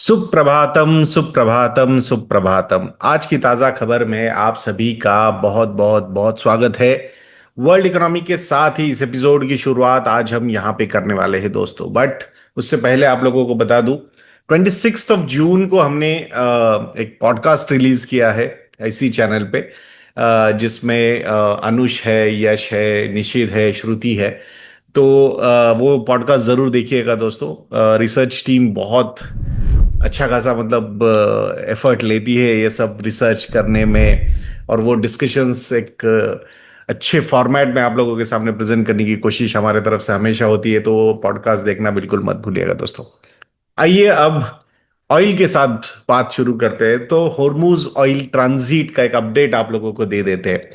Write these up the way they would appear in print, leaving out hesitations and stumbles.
सुप्रभातम सुप्रभातम सुप्रभातम। आज की ताजा खबर में आप सभी का बहुत बहुत बहुत स्वागत है। वर्ल्ड इकोनॉमी के साथ ही इस एपिसोड की शुरुआत आज हम यहाँ पे करने वाले हैं दोस्तों। बट उससे पहले आप लोगों को बता दूं, 26 जून को हमने एक पॉडकास्ट रिलीज किया है इसी चैनल पे, जिसमें अनुष है, यश है, निशित है, श्रुति है। तो वो पॉडकास्ट जरूर देखिएगा दोस्तों। रिसर्च टीम बहुत अच्छा खासा मतलब एफर्ट लेती है ये सब रिसर्च करने में, और वो डिस्कशंस एक अच्छे फॉर्मेट में आप लोगों के सामने प्रेजेंट करने की कोशिश हमारे तरफ से हमेशा होती है। तो पॉडकास्ट देखना बिल्कुल मत भूलिएगा दोस्तों। आइए अब ऑयल के साथ बात शुरू करते हैं। तो होर्मुज ऑयल ट्रांजिट का एक अपडेट आप लोगों को दे देते हैं।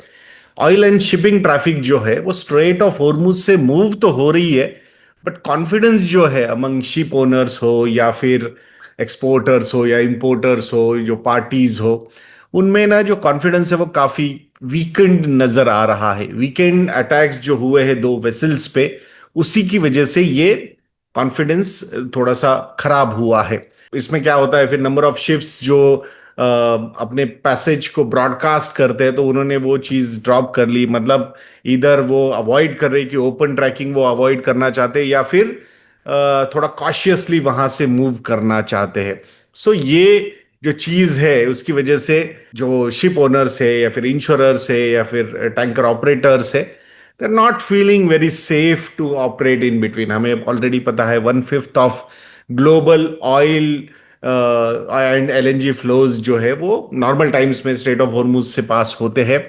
ऑयल एंड शिपिंग ट्रैफिक जो है वो स्ट्रेट ऑफ होर्मुज से मूव तो हो रही है, बट कॉन्फिडेंस जो है अमंग शिप ओनर्स हो या फिर एक्सपोर्टर्स हो या इंपोर्टर्स हो, जो पार्टीज हो, उनमें ना जो कॉन्फिडेंस है वो काफी वीकेंड नजर आ रहा है। वीकेंड अटैक्स जो हुए हैं दो वेसल्स पे, उसी की वजह से ये कॉन्फिडेंस थोड़ा सा खराब हुआ है। इसमें क्या होता है, फिर नंबर ऑफ शिप्स जो अपने पैसेज को ब्रॉडकास्ट करते हैं, तो उन्होंने वो चीज ड्रॉप कर ली। मतलब इधर वो अवॉइड कर रही कि ओपन ट्रैकिंग वो अवॉइड करना चाहते हैं, या फिर थोड़ा कॉशियसली वहां से मूव करना चाहते हैं। सो ये जो चीज है उसकी वजह से जो शिप ओनर्स है या फिर इंश्योरर्स है या फिर टैंकर ऑपरेटर्स है, they are not feeling very safe to operate in between. हमें ऑलरेडी पता है 1/5 of global oil and LNG flows जो है वो नॉर्मल टाइम्स में स्ट्रेट ऑफ हॉर्मुज से पास होते हैं।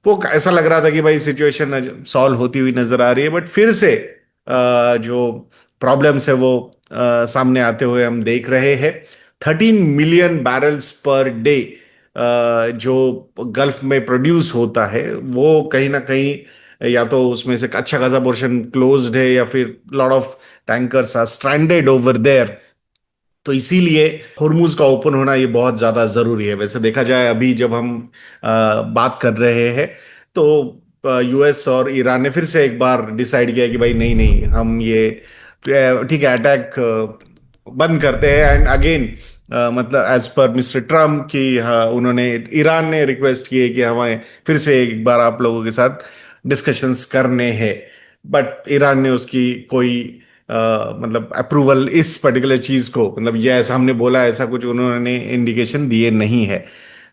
वो ऐसा लग रहा था कि भाई सिचुएशन सॉल्व होती हुई नजर आ रही है, बट फिर से जो प्रॉब्लम्स है वो सामने आते हुए हम देख रहे हैं। 13 मिलियन बैरल्स पर डे जो गल्फ में प्रोड्यूस होता है, वो कहीं ना कहीं या तो उसमें से अच्छा खासा पोर्शन क्लोज्ड है या फिर lot of tankers are stranded over there. तो इसीलिए हुर्मुज का ओपन होना ये बहुत ज्यादा जरूरी है। वैसे देखा जाए, अभी जब हम बात कर रहे हैं, तो यूएस और ईरान ने फिर से एक बार डिसाइड किया कि भाई नहीं नहीं, हम ये ठीक है अटैक बंद करते हैं। एंड अगेन मतलब एज पर मिस्टर ट्रम्प की, उन्होंने, ईरान ने रिक्वेस्ट की है कि हमें फिर से एक बार आप लोगों के साथ डिस्कशंस करने हैं। बट ईरान ने उसकी कोई मतलब अप्रूवल इस पर्टिकुलर चीज को, मतलब ये ऐसा हमने बोला ऐसा कुछ उन्होंने इंडिकेशन दिए नहीं है।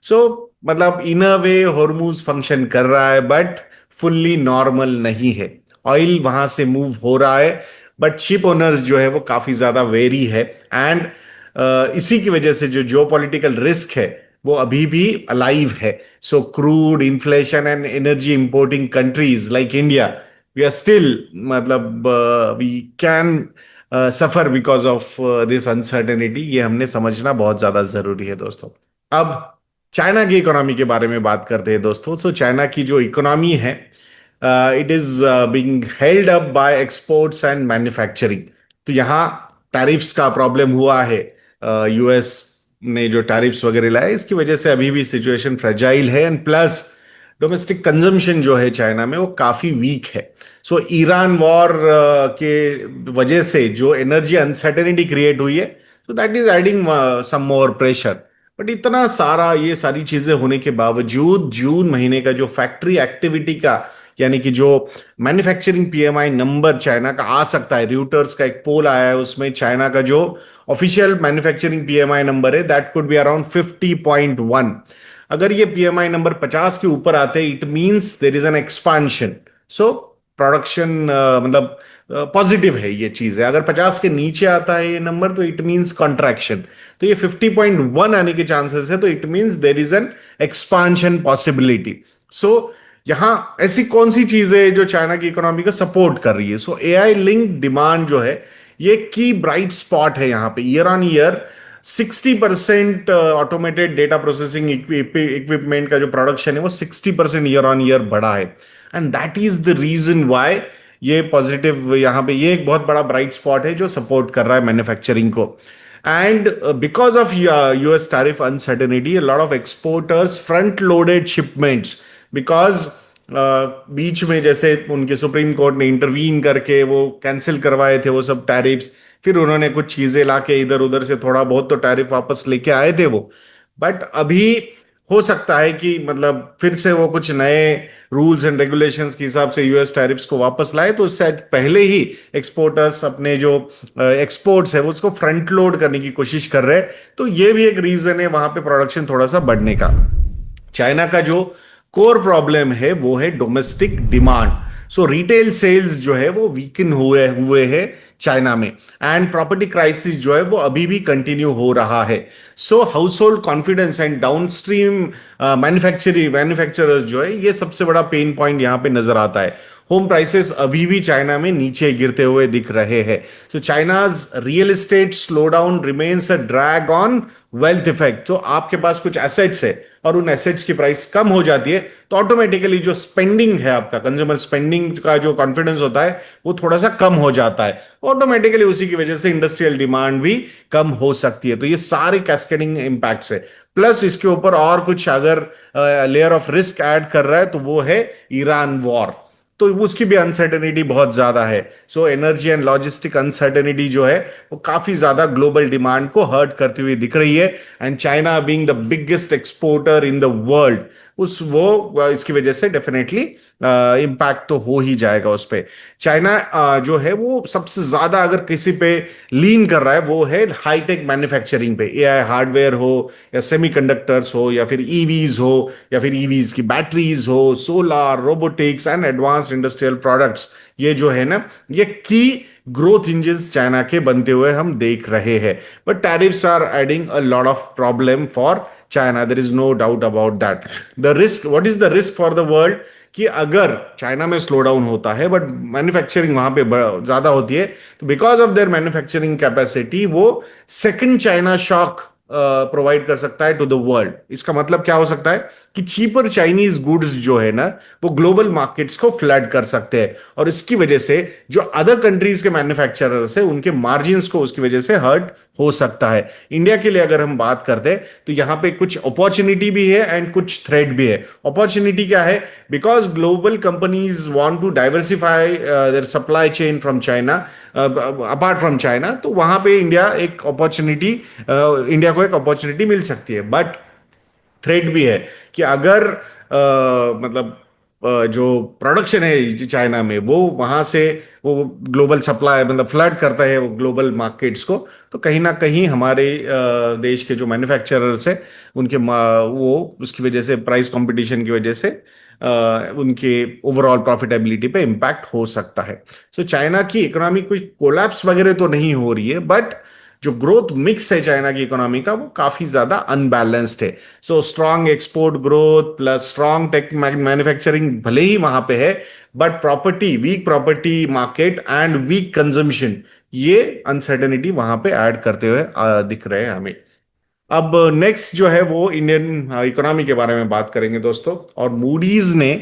सो मतलब इन अ वे हॉर्मूज फंक्शन कर रहा है, बट फुल्ली नॉर्मल नहीं है। ऑयल वहां से मूव हो रहा है, बट शिप ओनर्स जो है वो काफी ज्यादा वेरी है। एंड इसी की वजह से जो जियोपॉलिटिकल रिस्क है वो अभी भी अलाइव है। So crude inflation and energy importing countries like India, we are still, मतलब we can suffer because of this uncertainty. ये हमने समझना बहुत ज्यादा जरूरी है दोस्तों। अब चाइना की इकोनॉमी के बारे में बात करते हैं दोस्तों। तो चाइना की जो इकोनॉमी है, it is being held up by exports and manufacturing. तो यहाँ टैरिफ्स का प्रॉब्लम हुआ है। यूएस ने जो टैरिफ्स वगैरह लाए, इसकी वजह से अभी भी सिचुएशन फ्रेजाइल है। एंड प्लस डोमेस्टिक कंजम्पशन जो है चाइना में वो काफी वीक है। सो ईरान वॉर के वजह से जो एनर्जी अनसर्टेनिटी क्रिएट हुई है, तो that is adding some more pressure. But इतना सारा ये सारी चीजें होने के बावजूद जून महीने का जो फैक्ट्री एक्टिविटी का, यानी कि जो मैन्युफैक्चरिंग पीएमआई नंबर चाइना का आ सकता है, र्यूटर्स का एक पोल आया है, उसमें चाइना का जो ऑफिशियल मैन्युफैक्चरिंग पीएमआई नंबर है दैट कुड बी अराउंड 50.1। अगर ये पीएमआई नंबर 50 के ऊपर आते हैं, it means there is an expansion. So production मतलब पॉजिटिव है ये चीज है। अगर 50 के नीचे आता है ये नंबर, तो इट मींस कॉन्ट्रैक्शन। तो ये 50.1 आने के चांसेस है, तो it means there is an expansion possibility. So यहां ऐसी कौन सी चीज है जो चाइना की इकोनॉमी को सपोर्ट कर रही है? सो एआई लिंक डिमांड जो है, ये की ब्राइट स्पॉट है यहाँ पे। Year on year 60% automated data processing equipment का जो प्रोडक्शन है वो 60% ईयर ऑन ईयर बढ़ा है। And that is the reason why ये पॉजिटिव यहाँ पे, ये एक बहुत बड़ा ब्राइट स्पॉट है जो सपोर्ट कर रहा है मैन्युफैक्चरिंग को। And because of US tariff uncertainty, a lot of exporters front loaded shipments, because बीच में जैसे उनके सुप्रीम कोर्ट ने इंटरवीन करके वो कैंसिल करवाए थे वो सब टैरिफ्स, फिर उन्होंने कुछ चीजें लाके इधर उधर से थोड़ा बहुत तो टैरिफ वापस लेके आए थे वो। बट अभी हो सकता है कि मतलब फिर से वो कुछ नए रूल्स एंड रेगुलेशंस के हिसाब से यूएस टैरिफ्स को वापस लाए, तो उससे पहले ही एक्सपोर्टर्स अपने जो एक्सपोर्ट्स है वो उसको फ्रंट लोड करने की कोशिश कर रहे हैं। तो ये भी एक रीजन है वहां पे प्रोडक्शन थोड़ा सा बढ़ने का। चाइना का जो कोर प्रॉब्लम है वो है डोमेस्टिक डिमांड। सो रिटेल सेल्स जो है वो वीकन हुए हुए है चाइना में, एंड प्रॉपर्टी क्राइसिस जो है वो अभी भी कंटिन्यू हो रहा है। So household confidence and downstream manufacturers जो है, ये सबसे बड़ा पेन पॉइंट यहां पे नजर आता है। होम प्राइसेस अभी भी चाइना में नीचे गिरते हुए दिख रहे हैं। So China's real estate slowdown remains a drag on wealth effect. तो आपके पास कुछ एसेट्स है और उन एसेट्स की प्राइस कम हो जाती है, तो ऑटोमेटिकली जो स्पेंडिंग है आपका, कंज्यूमर स्पेंडिंग का जो कॉन्फिडेंस होता है वो थोड़ा सा कम हो जाता है। ऑटोमेटिकली उसी की वजह से इंडस्ट्रियल डिमांड भी कम हो सकती है। तो ये सारे कैस्केडिंग इंपैक्ट्स है। प्लस इसके ऊपर और कुछ अगर लेयर ऑफ रिस्क ऐड कर रहा है तो वो है ईरान वॉर। तो उसकी भी अनसर्टेनिटी बहुत ज्यादा है। So energy and logistic uncertainty जो है वो काफी ज्यादा ग्लोबल डिमांड को हर्ट करती हुई दिख रही है। And China being the biggest exporter in the world, उस वो इसकी वजह से डेफिनेटली इम्पैक्ट तो हो ही जाएगा उस पे। चाइना जो है वो सबसे ज्यादा अगर किसी पे लीन कर रहा है वो है हाईटेक मैन्युफैक्चरिंग पे। एआई हार्डवेयर हो या सेमीकंडक्टर्स हो या फिर ईवीज हो या फिर ईवीज की बैटरीज हो, solar, robotics and advanced industrial products, ये जो है ना, ये की ग्रोथ इंजन्स चाइना के बनते हुए हम देख रहे हैं। But tariffs are adding a lot of problem for China, there is no doubt about that. The risk, what is the risk for the world, कि अगर चाइना में स्लो डाउन होता है बट मैन्युफैक्चरिंग वहां पे ज्यादा होती है, तो because of their manufacturing capacity वो सेकंड चाइना शॉक प्रोवाइड कर सकता है टू द वर्ल्ड। इसका मतलब क्या हो सकता है कि चीपर चाइनीज गुड्स जो है ना वो ग्लोबल मार्केट्स को फ्लड कर सकते हैं, और इसकी वजह से जो अदर कंट्रीज के मैन्युफैक्चरर्स है उनके मार्जिन्स को उसकी वजह से हर्ट हो सकता है। इंडिया के लिए अगर हम बात करते हैं तो यहां पे कुछ अपॉर्चुनिटी भी है एंड कुछ थ्रेट भी है। अपॉर्चुनिटी क्या है? Because global companies want to diversify their supply chain from China, apart from China, तो वहां पे इंडिया को एक अपॉर्चुनिटी मिल सकती है। बट थ्रेट भी है कि अगर मतलब जो प्रोडक्शन है चाइना में वो वहां से वो ग्लोबल सप्लाई मतलब फ्लड करता है वो ग्लोबल मार्केट्स को, तो कहीं ना कहीं हमारे देश के जो मैन्युफैक्चरर्स है उनके वो उसकी वजह से प्राइस कंपटीशन की वजह से उनके ओवरऑल प्रॉफिटेबिलिटी पे इम्पैक्ट हो सकता है। सो चाइना की इकोनॉमी कोई कोलैप्स वगैरह तो नहीं हो रही है, बट जो ग्रोथ मिक्स है चाइना की इकोनॉमी का वो काफी ज्यादा अनबैलेंस्ड है। So strong export growth plus strong tech manufacturing भले ही वहां पे है, but weak property market and weak consumption, ये अनसर्टेनिटी वहां पे ऐड करते हुए दिख रहे हैं हमें। अब नेक्स्ट जो है वो इंडियन इकोनॉमी के बारे में बात करेंगे दोस्तों। और मूडीज ने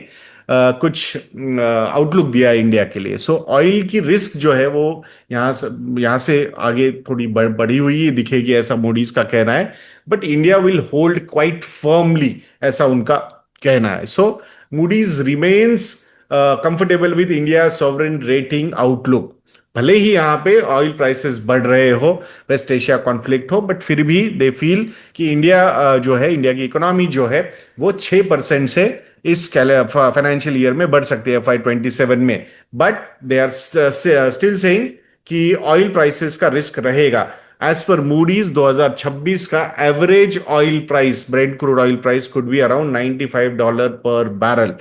कुछ आउटलुक दिया है इंडिया के लिए। सो ऑयल की रिस्क जो है वो यहाँ से आगे थोड़ी बढ़ी हुई दिखेगी, ऐसा मूडीज का कहना है। But India will hold quite firmly, ऐसा उनका कहना है। So Moody's remains comfortable with India sovereign rating outlook. भले ही यहाँ पे ऑयल प्राइसेस बढ़ रहे हो, वेस्ट एशिया कॉन्फ्लिक्ट हो, बट फिर भी दे फील कि इंडिया जो है, इंडिया की इकोनॉमी जो है वो 6% से इस फाइनेंशियल ईयर में बढ़ सकती है FY27 में। But they are still saying कि ऑयल प्राइसेस का रिस्क रहेगा। एज पर मूडीज 2026 का average oil price, brent crude oil price could be around $95 per barrel.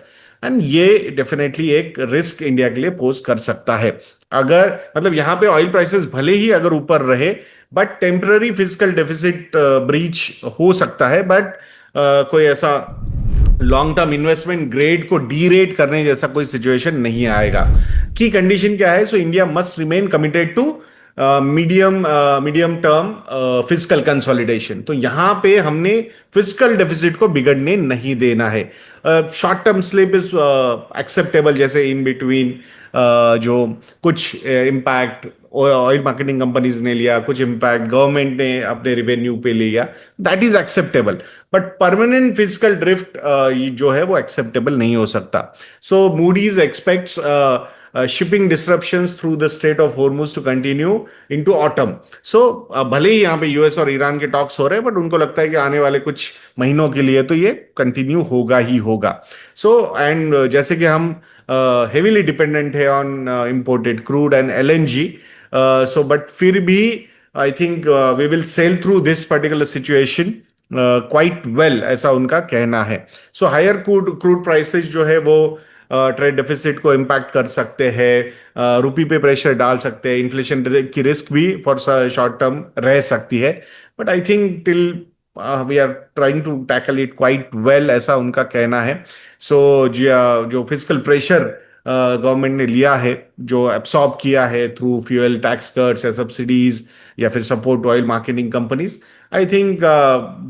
And ये डेफिनेटली एक रिस्क इंडिया के लिए पोज कर सकता है। अगर मतलब यहां पे ऑयल प्राइसेस भले ही अगर ऊपर रहे, but temporary physical deficit breach हो सकता है। बट कोई ऐसा लॉन्ग टर्म इन्वेस्टमेंट ग्रेड को डी रेट करने जैसा कोई सिचुएशन नहीं आएगा। की कंडीशन क्या है? So India must remain committed to medium term fiscal consolidation. तो यहां पे हमने फिजिकल डेफिसिट को बिगड़ने नहीं देना है। Short term slip is acceptable, जैसे इन बिटवीन जो कुछ इम्पैक्ट ऑयल मार्केटिंग कंपनीज ने लिया, कुछ इम्पैक्ट गवर्नमेंट ने अपने रिवेन्यू पे लिया, that is acceptable. But permanent physical drift जो है वो एक्सेप्टेबल नहीं हो सकता। So Moody's expects shipping disruptions through the Strait of Hormuz to continue into autumn. So भले ही यहाँ पे यूएस और ईरान के टॉक्स हो रहे हैं, बट उनको लगता है कि आने वाले कुछ महीनों के लिए तो ये कंटिन्यू होगा ही होगा. सो एंड जैसे कि हम हेवीली डिपेंडेंट है on imported crude and LNG, so but फिर भी I think we will sail through this particular situation quite well, ऐसा उनका कहना है. सो हायर क्रूड प्राइसेस जो है वो ट्रेड डेफिसिट को इम्पैक्ट कर सकते हैं, रुपी पे प्रेशर डाल सकते हैं, इन्फ्लेशन की रिस्क भी फॉर शॉर्ट टर्म रह सकती है. But I think till we are trying to tackle it quite well, ऐसा उनका कहना है. सो जो फिजिकल प्रेशर गवर्नमेंट ने लिया है, जो एब्सॉर्ब किया है थ्रू फ्यूल टैक्स कट्स या सब्सिडीज या फिर support oil marketing companies, I think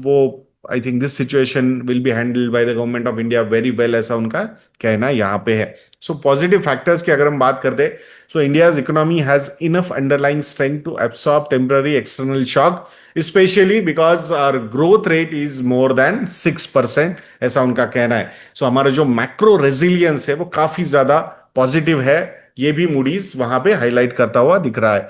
वो I think this situation will be handled by the government of India very well, ऐसा उनका कहना यहाँ पे है. सो पॉजिटिव फैक्टर्स की अगर हम बात करते हैं, so India's economy has enough underlying strength to absorb temporary external shock, specially because our growth rate is more than 6%, ऐसा उनका कहना है. सो हमारा जो मैक्रो रेजिलियंस है वो काफी ज्यादा पॉजिटिव है, ये भी मूडीज वहां पे हाईलाइट करता हुआ दिख रहा है.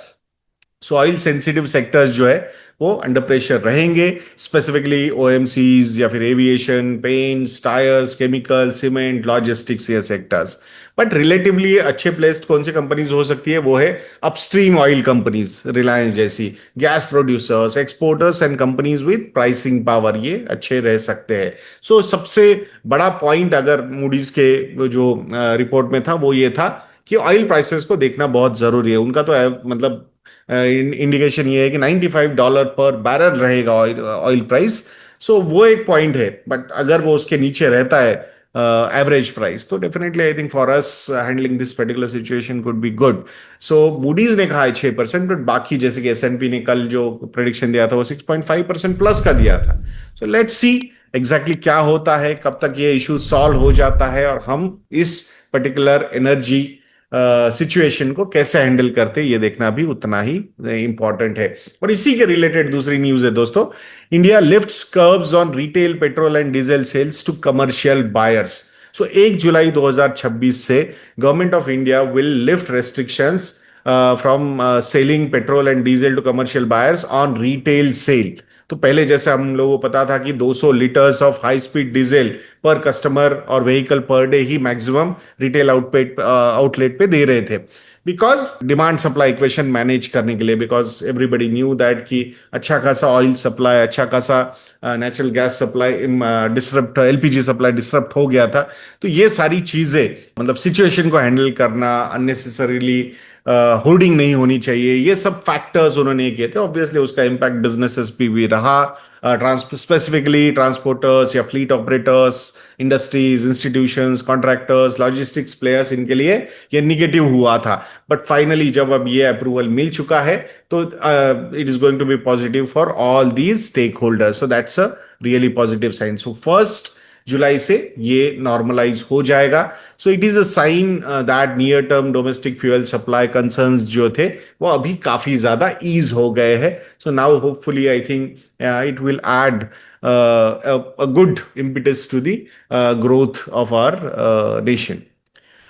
सो ऑयल सेंसिटिव सेक्टर्स जो है वो अंडर प्रेशर रहेंगे, स्पेसिफिकली ओएमसीज या फिर aviation, paints, tyres, chemical, cement, logistics, ये सेक्टर्स. बट रिलेटिवली अच्छे प्लेस्ड कौन सी कंपनीज हो सकती है, वो है अपस्ट्रीम ऑयल कंपनीज, रिलायंस जैसी, gas producers, exporters and companies with pricing power, ये अच्छे रह सकते हैं. सो सबसे बड़ा पॉइंट अगर मूडीज के जो रिपोर्ट में था वो ये था कि ऑयल प्राइसेस को देखना बहुत जरूरी है. उनका तो मतलब इंडिकेशन ये है कि $95 पर बैरल रहेगा ऑयल प्राइस. सो वो एक पॉइंट है, बट अगर वो उसके नीचे रहता है एवरेज प्राइस, तो definitely I think for us handling this particular situation could be good. So Moody's ने कहा है 6%, बट बाकी जैसे कि एसएनपी ने कल जो प्रेडिक्शन दिया था वो 6.5% प्लस का दिया था. सो लेट्स सी एग्जैक्टली क्या होता है, कब तक ये इशू सॉल्व हो जाता है और हम इस पर्टिकुलर एनर्जी सिचुएशन को कैसे हैंडल करते, ये देखना भी उतना ही इंपॉर्टेंट है. और इसी के रिलेटेड दूसरी न्यूज है दोस्तों, India lifts curbs on retail petrol and diesel sales to commercial buyers. So 1 जुलाई 2026 से government of India will lift restrictions from selling petrol and diesel to commercial buyers on retail sale. तो पहले जैसे हम लोगों को पता था कि 200 litres of high speed diesel पर कस्टमर और व्हीकल पर डे ही मैक्सिमम रिटेल आउटलेट पे दे रहे थे, because demand supply equation manage करने के लिए, बिकॉज एवरीबडी न्यू दैट कि अच्छा खासा ऑयल सप्लाई, अच्छा खासा natural gas supply disrupt, LPG supply disrupt हो गया था. तो ये सारी चीजें मतलब सिचुएशन को हैंडल करना, अननेसेसरीली होर्डिंग नहीं होनी चाहिए, ये सब फैक्टर्स उन्होंने किए थे. ऑब्वियसली उसका इम्पैक्ट बिजनेसेस पे भी रहा, स्पेसिफिकली ट्रांसपोर्टर्स या fleet operators, industries, institutions, contractors, logistics players, इनके लिए ये निगेटिव हुआ था. बट फाइनली जब अब ये अप्रूवल मिल चुका है तो it is going to be positive for all these stakeholders. So that's a really positive sign. So 1 जुलाई से ये नॉर्मलाइज हो जाएगा. So it is a sign that near term domestic fuel supply concerns जो थे वो अभी काफी ज्यादा ईज हो गए हैं. So now hopefully I think it will add a good impetus to the growth of our nation.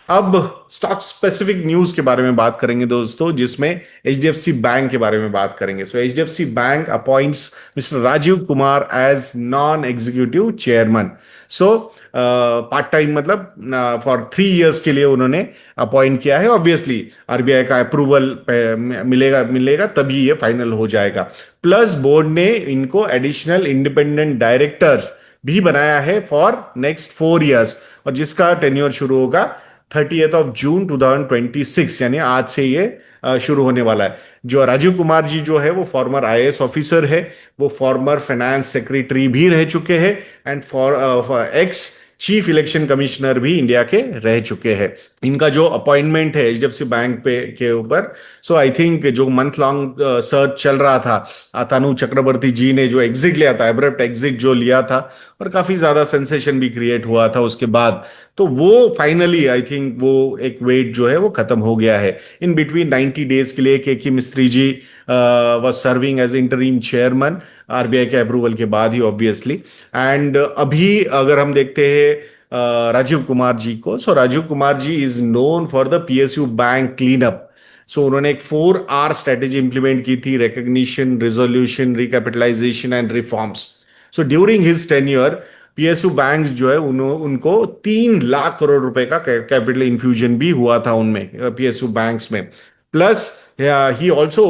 अब स्टॉक स्पेसिफिक न्यूज के बारे में बात करेंगे दोस्तों, जिसमें एचडीएफसी बैंक के बारे में बात करेंगे. So HDFC bank appoints mister Rajiv Kumar as non executive chairman. So part time मतलब फॉर 3 इयर्स के लिए उन्होंने अपॉइंट किया है. ऑब्वियसली आरबीआई का अप्रूवल मिलेगा तभी ये फाइनल हो जाएगा. प्लस बोर्ड ने इनको एडिशनल इंडिपेंडेंट डायरेक्टर्स भी बनाया है फॉर नेक्स्ट 4 इयर्स, और जिसका टेन्योर शुरू होगा 30 जून 2026, यानी आज से ये शुरू होने वाला है. जो राजीव कुमार जी जो है वो फॉर्मर आईएएस ऑफिसर है, वो फॉर्मर फाइनेंस सेक्रेटरी भी रह चुके हैं, and for ex chief election commissioner भी इंडिया के रह चुके हैं. इनका जो अपॉइंटमेंट है एचडीएफसी बैंक पे के ऊपर, सो आई थिंक जो मंथ लॉन्ग सर्च चल रहा था, अतानु चक्रवर्ती जी ने जो एग्जिट लिया था, एब्रप्ट एग्जिट जो लिया था, और काफी ज्यादा सेंसेशन भी क्रिएट हुआ था उसके बाद, तो वो फाइनली आई थिंक वो एक वेट जो है वो खत्म हो गया है. इन बिटवीन 90 डेज के लिए के Mistry ji was serving as interim chairman, RBI के अप्रूवल के बाद ही ऑब्वियसली. एंड अभी अगर हम देखते हैं राजीव कुमार जी को। So Rajiv Kumar ji is known for the PSU bank clean up. So उन्होंने एक 4R स्ट्रेटेजी इंप्लीमेंट की थी, recognition, resolution, recapitalisation and reforms. So during his tenure PSU banks जो है उनको 3 लाख करोड़ रुपए का कैपिटल इन्फ्यूजन भी हुआ था उनमें, पीएसयू बैंक्स में। Plus he also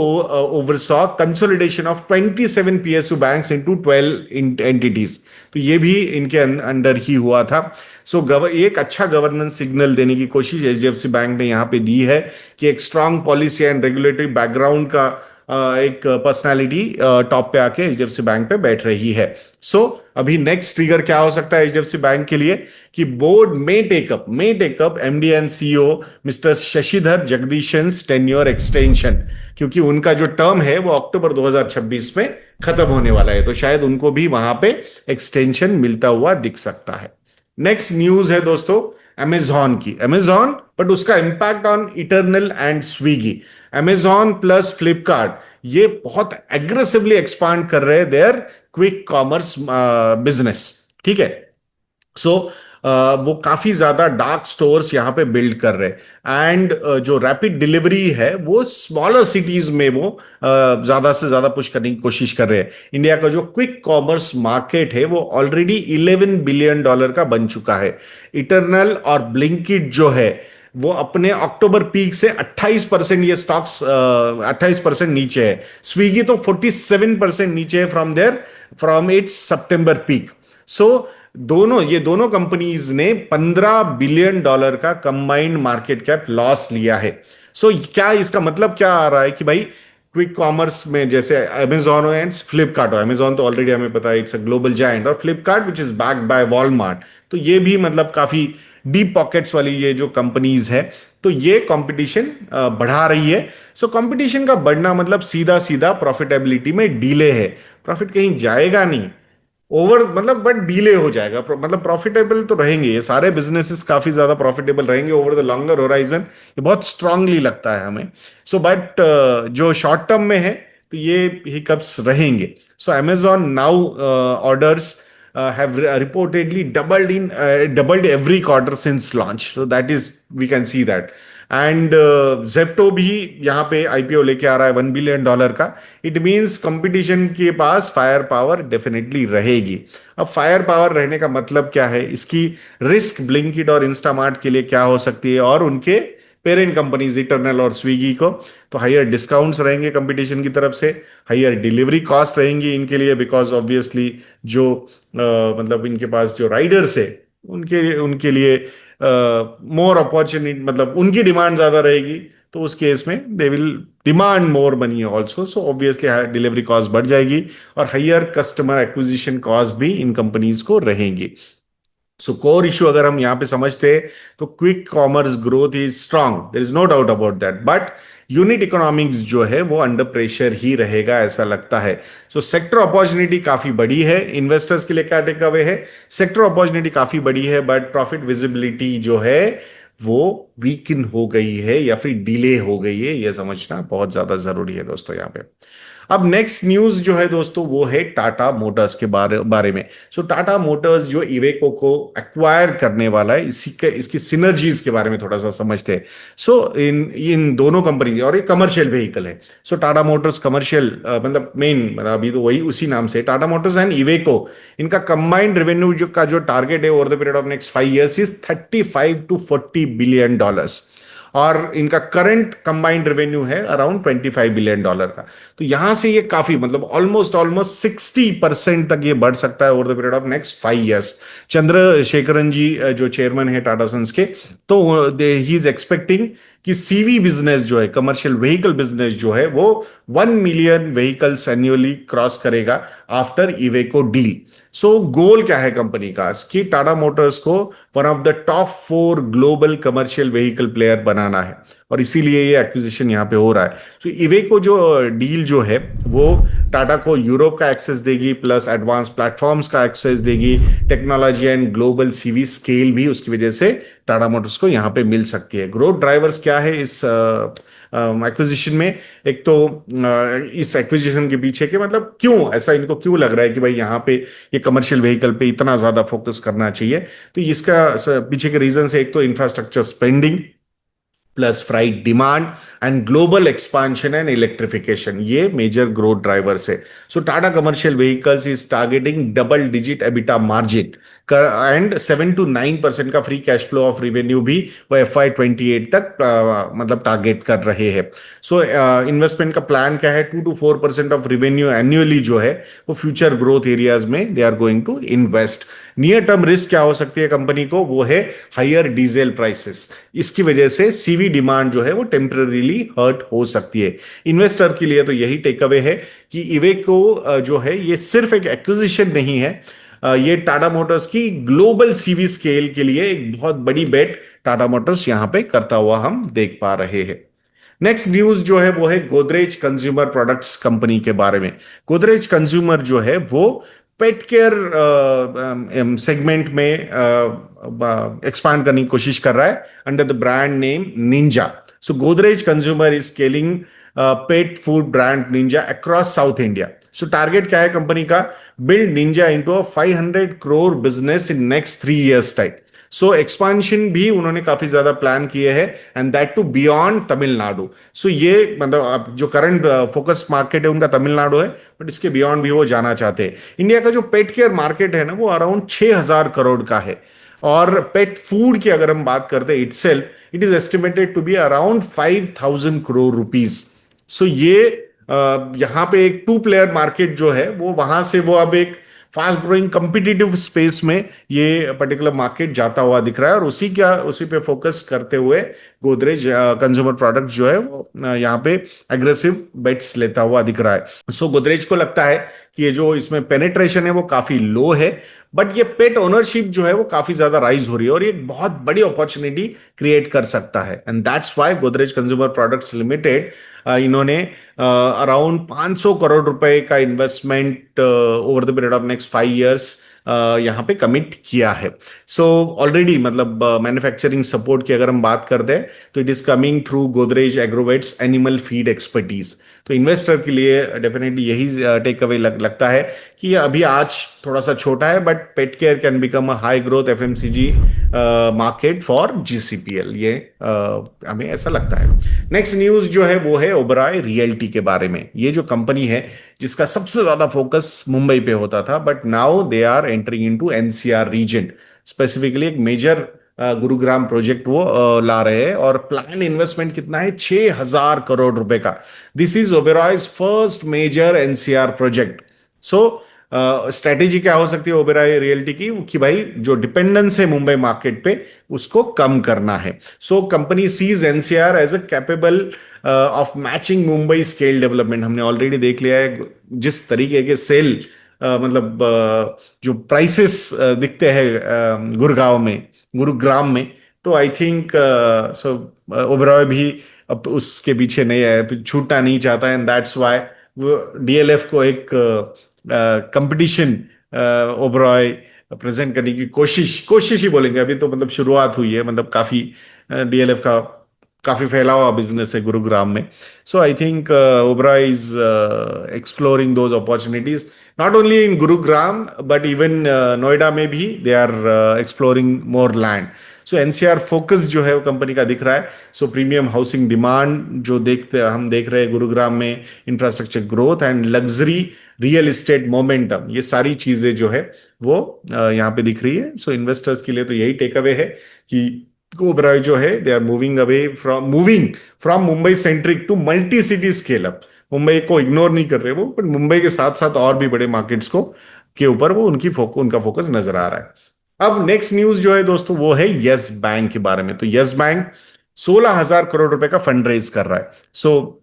oversaw consolidation of 27 PSU banks into 12 entities। तो ये भी इनके अंडर ही हुआ था। सो एक अच्छा गवर्नेंस सिग्नल देने की कोशिश एचडीएफसी बैंक ने यहाँ पे दी है कि एक strong policy and regulatory background का एक पर्सनालिटी टॉप पे आके एचडीएफसी बैंक पे बैठ रही है। सो अभी नेक्स्ट ट्रिगर क्या हो सकता है एचडीएफसी बैंक के लिए कि बोर्ड में take up MD and CEO mister Shashidhar Jagdishan's tenure extension, क्योंकि उनका जो टर्म है वो अक्टूबर 2026 में खत्म होने वाला है, तो शायद उनको भी वहां पे एक्सटेंशन मिलता हुआ दिख सकता है। नेक्स्ट न्यूज है दोस्तों अमेजॉन की। अमेजॉन बट उसका impact on eternal and Swiggy. Amazon plus Flipkart ये बहुत एग्रेसिवली एक्सपांड कर रहे हैं देयर क्विक कॉमर्स बिजनेस। ठीक है। सो वो काफी ज्यादा डार्क स्टोर्स यहां पे बिल्ड कर रहे हैं एंड जो रैपिड डिलीवरी है वो स्मॉलर सिटीज में वो ज्यादा से ज्यादा पुश करने की कोशिश कर रहे हैं। इंडिया का जो क्विक कॉमर्स मार्केट है वो ऑलरेडी $11 बिलियन का बन चुका है। इटरनल और ब्लिंकिट जो है वो अपने अक्टूबर पीक से 28% ये स्टॉक्स 28% नीचे है। स्विगी तो 47% नीचे है फ्रॉम इट्स सितंबर पीक। सो ये दोनों कंपनीज ने $15 बिलियन का कंबाइंड मार्केट कैप लॉस लिया है। सो क्या इसका मतलब क्या आ रहा है कि भाई क्विक कॉमर्स में जैसे अमेजॉन हो एंड फ्लिपकार्ट हो, अमेजॉन तो ऑलरेडी हमें पता है इट्स अ ग्लोबल जायंट, और Flipkart which is backed by Walmart, तो ये भी मतलब काफी डीप पॉकेट्स वाली ये जो कंपनीज है, तो ये कंपटीशन बढ़ा रही है। सो कंपटीशन का बढ़ना मतलब सीधा सीधा प्रॉफिटेबिलिटी में डीले है। प्रॉफिट कहीं जाएगा नहीं, ओवर मतलब बट डीले हो जाएगा, मतलब प्रॉफिटेबल तो रहेंगे, ये सारे बिजनेसेस काफी ज्यादा प्रॉफिटेबल रहेंगे ओवर द लॉन्गर होराइजन, ये बहुत स्ट्रांगली लगता है हमें। सो बट जो शॉर्ट टर्म में है तो ये हिकअप्स रहेंगे। So Amazon now orders have reportedly doubled every quarter since launch, so that is we can see that। And Zepto भी यहाँ पे आईपीओ लेके आ रहा है $1 बिलियन का। इट मींस कंपटीशन के पास फायर पावर डेफिनेटली रहेगी। अब फायर पावर रहने का मतलब क्या है, इसकी रिस्क ब्लिंकिट और इंस्टामार्ट के लिए क्या हो सकती है, और उनके पेरेंट कंपनीज इटरनल और स्विगी को, तो हायर डिस्काउंट्स रहेंगे कंपटीशन की तरफ से, हायर डिलीवरी कॉस्ट रहेंगी इनके लिए, बिकॉज ऑब्वियसली जो मतलब इनके पास जो राइडर्स है उनके उनके लिए मोर अपॉर्चुनिटी, मतलब उनकी डिमांड ज्यादा रहेगी, तो उस केस में they will demand more money also. So obviously higher delivery cost बढ़ जाएगी और हायर कस्टमर एक्विजिशन कॉस्ट भी इन कंपनीज को रहेंगी। सो कोर इशू अगर हम यहां पे समझते हैं तो quick commerce growth is strong, there is no doubt about that, but unit economics जो है वो अंडर प्रेशर ही रहेगा ऐसा लगता है। सो सेक्टर अपॉर्चुनिटी काफी बड़ी है, इन्वेस्टर्स के लिए क्या टेक अवे है, सेक्टर अपॉर्चुनिटी काफी बड़ी है, बट प्रॉफिट विजिबिलिटी जो है वो वीकन हो गई है या फिर डिले हो गई है, यह समझना बहुत ज्यादा जरूरी है दोस्तों यहाँ पे। अब नेक्स्ट न्यूज जो है दोस्तों वो है टाटा मोटर्स के बारे में। सो टाटा मोटर्स जो इवेको को एक्वायर करने वाला है, इसकी सिनर्जीज के बारे में थोड़ा सा समझते हैं। सो इन दोनों कंपनी, और ये कमर्शियल व्हीकल है। सो टाटा मोटर्स कमर्शियल मतलब मेन, मतलब अभी तो वही उसी नाम से टाटा मोटर्स एंड इवेको, इनका कंबाइंड रेवेन्यू का जो टारगेट है over the period of next 5 years is $35 to $40 billion, और इनका करंट कंबाइंड रेवेन्यू है अराउंड $25 बिलियन का। तो यहां से ये काफी मतलब ऑलमोस्ट 60% तक ये बढ़ सकता है over the period of next 5 years। Chandrasekaran ji जो चेयरमैन है टाटा सन्स के, तो ही इज एक्सपेक्टिंग कि सीवी बिजनेस जो है, कमर्शियल व्हीकल बिजनेस जो है, वो 1 million व्हीकल्स एन्युअली क्रॉस करेगा after Iveco deal. So goal क्या है कंपनी का कि टाटा मोटर्स को one of the top 4 global commercial vehicle player बनाना है, और इसीलिए ये एक्विजिशन यहां पे हो रहा है। सो इवेको जो डील जो है वो टाटा को यूरोप का एक्सेस देगी, प्लस एडवांस प्लेटफॉर्म्स का एक्सेस देगी, technology and global CV scale भी उसकी वजह से टाटा मोटर्स को यहां पे मिल सकती है। ग्रोथ ड्राइवर्स क्या है इस एक्विजिशन में। एक तो इस एक्विजिशन के पीछे के मतलब क्यों ऐसा इनको क्यों लग रहा है कि भाई यहाँ पे ये कमर्शियल व्हीकल पे इतना ज्यादा फोकस करना चाहिए। तो इसका पीछे के रीजन से एक तो infrastructure spending plus freight demand and global expansion and electrification, ये मेजर ग्रोथ ड्राइवर्स है। So Tata commercial vehicles is targeting double digit EBITDA margin and 7 to 9% का free cash flow of revenue भी वो FY 28 तक मतलब टारगेट कर रहे हैं। सो इन्वेस्टमेंट का प्लान क्या है, 2 to 4% ऑफ रिवेन्यू एनुअली जो है वो फ्यूचर ग्रोथ एरियाज में they are going to invest. Near term risk क्या हो सकती है कंपनी को, वो है हायर डीजल प्राइसेस। इसकी वजह से सीवी डिमांड जो है वो टेम्पररीली हर्ट हो सकती है। इन्वेस्टर के लिए तो यही टेक अवे है कि इवेको जो है ये सिर्फ एक एक्विजिशन नहीं है, ये टाटा मोटर्स की ग्लोबल सीवी स्केल के लिए एक बहुत बड़ी बेट टाटा मोटर्स यहां पे करता हुआ हम देख पा रहे हैं। नेक्स्ट न्यूज जो है वो है गोदरेज कंज्यूमर प्रोडक्ट्स कंपनी के बारे में। गोदरेज कंज्यूमर जो है वो पेट केयर सेगमेंट में एक्सपांड करने की कोशिश कर रहा है under the brand name Ninja. So Godrej consumer is scaling pet food brand Ninja across south India. So target क्या है कंपनी का, build Ninja into a 500 crore business in next 3 years time. So expansion भी उन्होंने काफी ज्यादा प्लान किए हैं and that to beyond Tamil Nadu. So ये मतलब जो करंट फोकस मार्केट है उनका तमिलनाडु है, बट इसके बियॉन्ड भी वो जाना चाहते हैं। इंडिया का जो पेट केयर मार्केट है ना वो अराउंड 6,000 करोड़ का है, और पेट फूड की अगर हम बात करते हैं itself it is estimated to be around 5,000 crore rupees. So ये यहां पे एक 2 player मार्केट जो है वो वहां से वो अब एक फास्ट ग्रोइंग कम्पिटिटिव स्पेस में ये पर्टिकुलर मार्केट जाता हुआ दिख रहा है, और उसी पे फोकस करते हुए गोदरेज कंज्यूमर प्रोडक्ट जो है वो यहाँ पे एग्रेसिव बेट्स लेता हुआ दिख रहा है। सो गोदरेज को लगता है कि ये जो इसमें पेनेट्रेशन है वो काफी लो है, बट ये पेट ओनरशिप जो है वो काफी ज्यादा राइज हो रही है और ये एक बहुत बड़ी अपॉर्चुनिटी क्रिएट कर सकता है। And that's why Godrej consumer products limited इन्होंने अराउंड 500 करोड़ रुपए का investment over the period of next 5 years यहाँ पे कमिट किया है। सो ऑलरेडी मतलब मैन्युफैक्चरिंग सपोर्ट की अगर हम बात करते हैं तो it is coming through Godrej Agrovet's animal feed expertise. तो इन्वेस्टर के लिए डेफिनेटली यही टेक अवे लगता है कि अभी आज थोड़ा सा छोटा है, but pet care can become a high growth FMCG market for GCPL, ये हमें ऐसा लगता है। नेक्स्ट न्यूज जो है वो है ओबराय रियल्टी के बारे में। ये जो कंपनी है जिसका सबसे ज्यादा फोकस मुंबई पे होता था, but now they are entering into NCR region. Specifically एक मेजर गुरुग्राम प्रोजेक्ट वो ला रहे हैं, और प्लान इन्वेस्टमेंट कितना है, 6,000 करोड़ रुपए का। This is Oberoi's first major NCR project. So strategy क्या हो सकती है ओबेरॉय रियल्टी की, कि भाई जो डिपेंडेंस है मुंबई मार्केट पे उसको कम करना है। So company sees NCR as a capable of matching Mumbai scale development. हमने ऑलरेडी देख लिया है जिस तरीके के सेल मतलब जो प्राइसेस दिखते हैं गुरुग्राम में, तो आई थिंक सो ओबेरॉय भी अब उसके पीछे नहीं है, छूटना नहीं चाहता है। एंड दैट्स व्हाई वो डीएलएफ को एक कंपटीशन ओबेरॉय प्रेजेंट करने की कोशिश ही बोलेंगे, अभी तो मतलब शुरुआत हुई है, मतलब काफी डीएलएफ का काफी फैला हुआ बिजनेस है गुरुग्राम में। So I think Oberoi is exploring those opportunities not only in Gurugram but even Noida में भी they are exploring more land. So NCR focus जो है वो कंपनी का दिख रहा है। सो प्रीमियम हाउसिंग डिमांड जो हम देख रहे हैं गुरुग्राम में, infrastructure growth and luxury real estate momentum, ये सारी चीजें जो है वो यहाँ पे दिख रही है। सो इन्वेस्टर्स के लिए तो यही टेक अवे है कि ओबेरॉय जो है they are moving from Mumbai centric to multi city scale up. Mumbai को इग्नोर नहीं कर रहे वो, बट मुंबई के साथ साथ और भी बड़े मार्केट्स को के ऊपर वो उनका फोकस नजर आ रहा है। अब नेक्स्ट न्यूज जो है दोस्तों वो है यस बैंक के बारे में। तो यस बैंक 16,000 करोड़ रुपए का फंड रेज कर रहा है। सो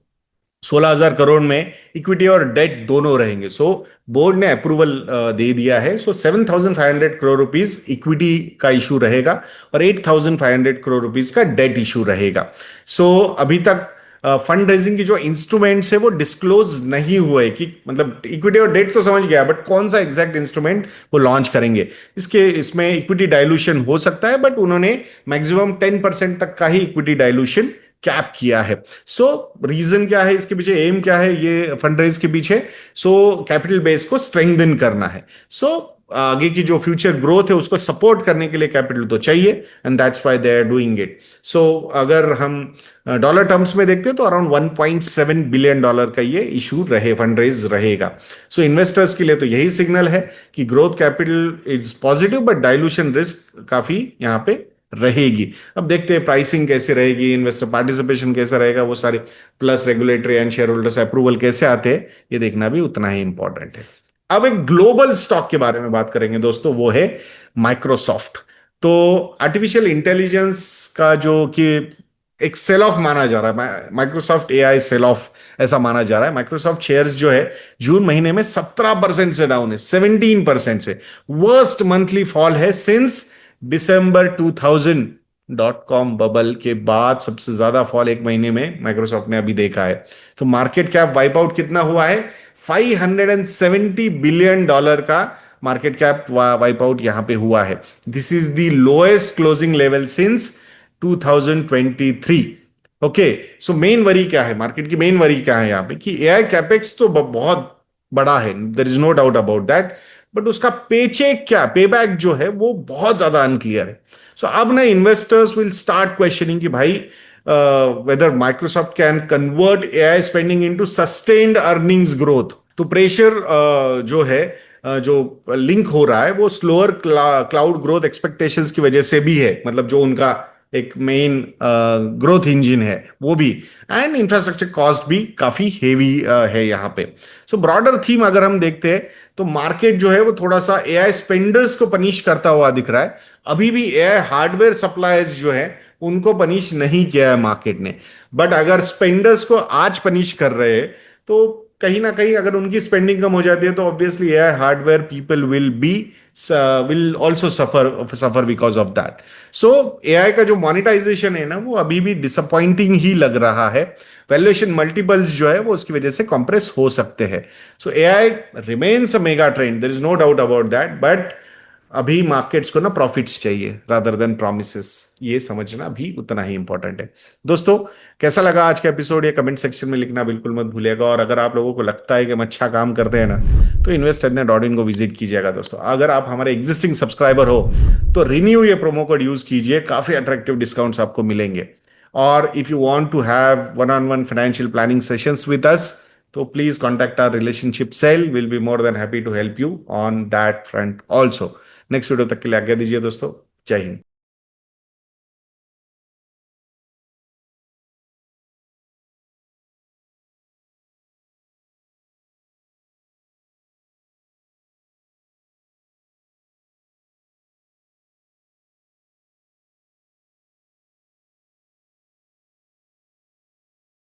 16,000 करोड़ में इक्विटी और डेट दोनों रहेंगे। सो बोर्ड ने अप्रूवल दे दिया है। सो 7,500 करोड़ रुपीस इक्विटी का इशू रहेगा और 8,500 करोड़ रुपीस का डेट इशू रहेगा। सो अभी तक फंड रेजिंग की जो इंस्ट्रूमेंट्स है वो डिस्क्लोज नहीं हुए, कि मतलब इक्विटी और डेट तो समझ गया, बट कौन सा एग्जैक्ट इंस्ट्रूमेंट वो लॉन्च करेंगे। इसमें इक्विटी डाइल्यूशन हो सकता है, बट उन्होंने मैक्सिमम 10% तक का ही इक्विटी डाइल्यूशन कैप किया है। सो रीजन क्या है इसके पीछे, एम क्या है ये फंड रेज के पीछे? सो कैपिटल बेस को स्ट्रेंथन करना है। सो आगे की जो फ्यूचर ग्रोथ है उसको सपोर्ट करने के लिए कैपिटल तो चाहिए, and that's why they are doing it. So अगर हम डॉलर टर्म्स में देखते हैं तो अराउंड 1.7 बिलियन डॉलर का ये इशू रहे, फंड रेज रहेगा। सो इन्वेस्टर्स के लिए तो यही सिग्नल है कि growth capital is positive, but dilution risk काफी यहां पे रहेगी। अब देखते हैं प्राइसिंग कैसे रहेगी, इन्वेस्टर पार्टिसिपेशन कैसा रहेगा, वो सारे plus regulatory and share holders approval कैसे आते हैं, ये देखना भी उतना ही इंपॉर्टेंट है। अब एक ग्लोबल स्टॉक के बारे में बात करेंगे दोस्तों, वो है माइक्रोसॉफ्ट। तो आर्टिफिशियल इंटेलिजेंस का जो कि एक सेल ऑफ माना जा रहा है, माइक्रोसॉफ्ट एआई सेल ऑफ ऐसा माना जा रहा है। माइक्रोसॉफ्ट शेयर्स जो है जून महीने में 17% से डाउन है, 17% से वर्स्ट मंथली फॉल है सिंस दिसंबर 2000 डॉट कॉम बबल के बाद सबसे ज्यादा फॉल एक महीने में माइक्रोसॉफ्ट ने अभी देखा है। तो मार्केट कैप वाइप आउट कितना हुआ है? 570 बिलियन डॉलर का मार्केट कैप वाइप आउट यहां पे हुआ है। This is the lowest closing level since 2023। Okay, so main worry क्या है, मार्केट की मेन वरी क्या है यहां पे, कि एआई कैपेक्स तो बहुत बड़ा है, there is no doubt about that, but उसका पेचेक क्या, पेबैक जो है वो बहुत ज्यादा अनक्लियर है। सो अब ना इन्वेस्टर्स विल स्टार्ट क्वेश्चनिंग कि भाई whether Microsoft can convert AI spending into sustained earnings growth। तो प्रेशर जो है जो लिंक हो रहा है वो स्लोअर क्लाउड ग्रोथ एक्सपेक्टेशंस की वजह से भी है, मतलब जो उनका एक मेन ग्रोथ इंजन है वो भी, एंड इंफ्रास्ट्रक्चर कॉस्ट भी काफी हेवी है यहाँ पे। सो ब्रॉडर थीम अगर हम देखते हैं तो मार्केट जो है वो थोड़ा सा एआई स्पेंडर्स को पनिश करता हुआ दिख रहा है। अभी भी एआई हार्डवेयर सप्लायर्स जो है उनको पनिश नहीं किया है मार्केट ने, बट अगर स्पेंडर्स को आज पनिश कर रहे हैं तो कहीं ना कहीं अगर उनकी स्पेंडिंग कम हो जाती है तो obviously AI hardware people will also suffer because of that. So AI का जो मोनेटाइजेशन है ना वो अभी भी डिसअपॉइंटिंग ही लग रहा है। वैल्यूएशन मल्टीपल्स जो है वो उसकी वजह से कंप्रेस हो सकते हैं। So AI remains a mega trend, there is no doubt about that, but अभी मार्केट्स को ना प्रॉफिट्स चाहिए रादर देन प्रॉमिसेस, ये समझना भी उतना ही इंपॉर्टेंट है। दोस्तों, कैसा लगा आज का एपिसोड, ये कमेंट सेक्शन में लिखना बिल्कुल मत भूलिएगा। और अगर आप लोगों को लगता है कि हम अच्छा काम करते हैं ना, तो इन्वेस्ट.in को विजिट कीजिएगा। दोस्तों, अगर आप हमारे एग्जिस्टिंग सब्सक्राइबर हो तो रिन्यू ये प्रोमो कोड यूज कीजिए, काफी अट्रैक्टिव डिस्काउंट्स आपको मिलेंगे। और if you want to have one on one financial planning sessions with us, तो please contact our relationship cell, will be more than happy to help you on that front also. Next video तक के लिए आज्ञा दीजिए दोस्तों, जय हिंद।